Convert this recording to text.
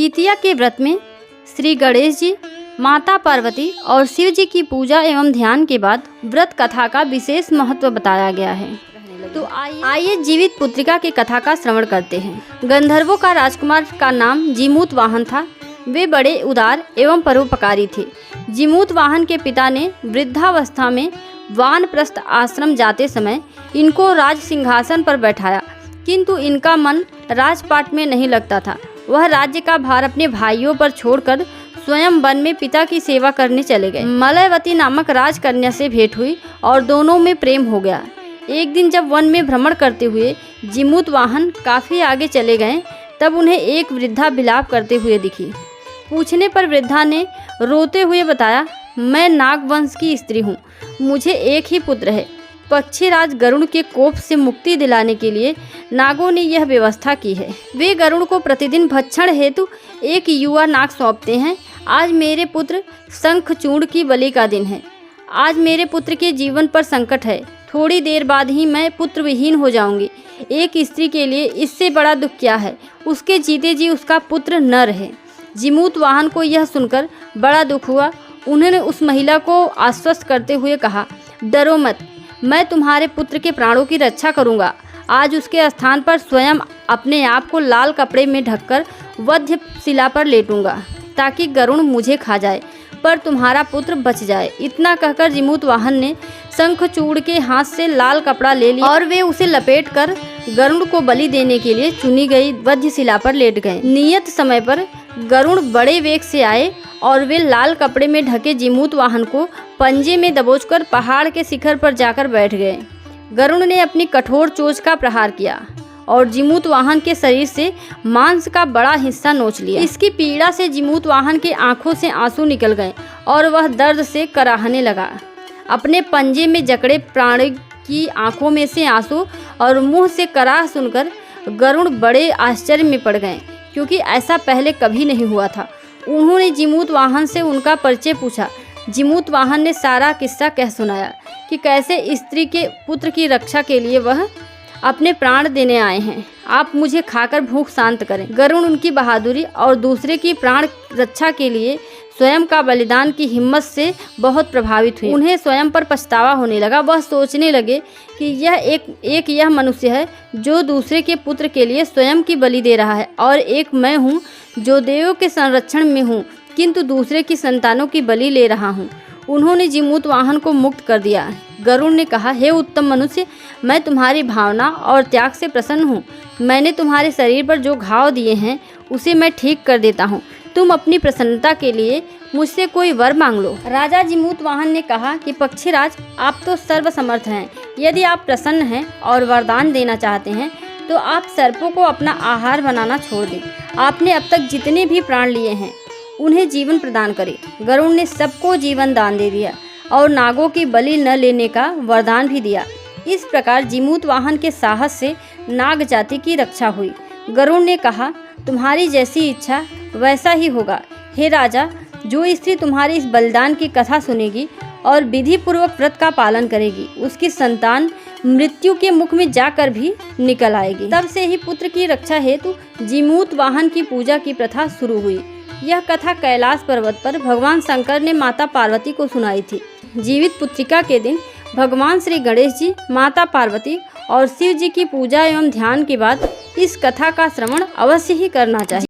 जितिया के व्रत में श्री गणेश जी, माता पार्वती और शिव जी की पूजा एवं ध्यान के बाद व्रत कथा का विशेष महत्व बताया गया है। तो आइए जीवित पुत्रिका की कथा का श्रवण करते हैं। गंधर्वों का राजकुमार का नाम जीमूत वाहन था। वे बड़े उदार एवं परोपकारी थे। जीमूत वाहन के पिता ने वृद्धावस्था में वानप्रस्थ आश्रम जाते समय इनको राज सिंहासन पर बैठाया, किंतु इनका मन राजपाट में नहीं लगता था। वह राज्य का भार अपने भाइयों पर छोड़कर स्वयं वन में पिता की सेवा करने चले गए। मलयवती नामक राजकन्या से भेंट हुई और दोनों में प्रेम हो गया। एक दिन जब वन में भ्रमण करते हुए जीमूत वाहन काफ़ी आगे चले गए, तब उन्हें एक वृद्धा विलाप करते हुए दिखी। पूछने पर वृद्धा ने रोते हुए बताया, मैं नाग वंश की स्त्री हूँ, मुझे एक ही पुत्र है। पक्षीराज गरुड़ के कोप से मुक्ति दिलाने के लिए नागों ने यह व्यवस्था की है। वे गरुड़ को प्रतिदिन भक्षण हेतु एक युवा नाग सौंपते हैं। आज मेरे पुत्र शंखचूड़ की बलि का दिन है। आज मेरे पुत्र के जीवन पर संकट है। थोड़ी देर बाद ही मैं पुत्र विहीन हो जाऊंगी। एक स्त्री के लिए इससे बड़ा दुख क्या है, उसके जीते जी उसका पुत्र न रहे। जीमूत वाहन को यह सुनकर बड़ा दुख हुआ। उन्होंने उस महिला को आश्वस्त करते हुए कहा, डरो मत, मैं तुम्हारे पुत्र के प्राणों की रक्षा करूंगा। आज उसके स्थान पर स्वयं अपने आप को लाल कपड़े में ढककर वध्य शिला पर लेटूंगा, ताकि गरुड़ मुझे खा जाए पर तुम्हारा पुत्र बच जाए। इतना कहकर जीमूत वाहन ने शंखचूड़ के हाथ से लाल कपड़ा ले लिया और वे उसे लपेटकर गरुड़ को बलि देने के लिए चुनी गई वध्य शिला पर लेट गए। नियत समय पर गरुड़ बड़े वेग से आए और वे लाल कपड़े में ढके जीमूत वाहन को पंजे में दबोचकर पहाड़ के शिखर पर जाकर बैठ गए। गरुड़ ने अपनी कठोर चोंच का प्रहार किया और जीमूत वाहन के शरीर से मांस का बड़ा हिस्सा नोच लिया। इसकी पीड़ा से जीमूत वाहन की आंखों से आंसू निकल गए और वह दर्द से कराहने लगा। अपने पंजे में जकड़े प्राणी की आंखों में से आंसू और मुंह से कराह सुनकर गरुड़ बड़े आश्चर्य में पड़ गए, क्योंकि ऐसा पहले कभी नहीं हुआ था। उन्होंने जीमूत वाहन से उनका परिचय पूछा। जीमूत वाहन ने सारा किस्सा कह सुनाया कि कैसे स्त्री के पुत्र की रक्षा के लिए वह अपने प्राण देने आए हैं। आप मुझे खाकर भूख शांत करें। गरुड़ उनकी बहादुरी और दूसरे की प्राण रक्षा के लिए स्वयं का बलिदान की हिम्मत से बहुत प्रभावित हुए। उन्हें स्वयं पर पछतावा होने लगा। वह सोचने लगे कि यह मनुष्य है जो दूसरे के पुत्र के लिए स्वयं की बलि दे रहा है, और एक मैं हूँ जो देवों के संरक्षण में हूँ, किंतु दूसरे की संतानों की बलि ले रहा हूँ। उन्होंने जीमूत वाहन को मुक्त कर दिया। गरुड़ ने कहा, हे उत्तम मनुष्य, मैं तुम्हारी भावना और त्याग से प्रसन्न हूँ। मैंने तुम्हारे शरीर पर जो घाव दिए हैं उसे मैं ठीक कर देता हूँ। तुम अपनी प्रसन्नता के लिए मुझसे कोई वर मांग लो। राजा जीमूत वाहन ने कहा कि पक्षीराज, आप तो सर्वसमर्थ हैं। यदि आप प्रसन्न हैं और वरदान देना चाहते हैं तो आप सर्पों को अपना आहार बनाना छोड़ दें। आपने अब तक जितने भी प्राण लिए हैं उन्हें जीवन प्रदान करें। गरुड़ ने सबको जीवन दान दे दिया और नागों की बलि न लेने का वरदान भी दिया। इस प्रकार जीमूत वाहन के साहस से नाग जाति की रक्षा हुई। गरुड़ ने कहा, तुम्हारी जैसी इच्छा वैसा ही होगा। हे राजा, जो स्त्री तुम्हारी इस बलिदान की कथा सुनेगी और विधि पूर्वक व्रत का पालन करेगी, उसकी संतान मृत्यु के मुख में जाकर भी निकल आएगी। तब से ही पुत्र की रक्षा हेतु जीमूत वाहन की पूजा की प्रथा शुरू हुई। यह कथा कैलाश पर्वत पर भगवान शंकर ने माता पार्वती को सुनाई थी। जीवित पुत्रिका के दिन भगवान श्री गणेश जी, माता पार्वती और शिव जी की पूजा एवं ध्यान के बाद इस कथा का श्रवण अवश्य ही करना चाहिए।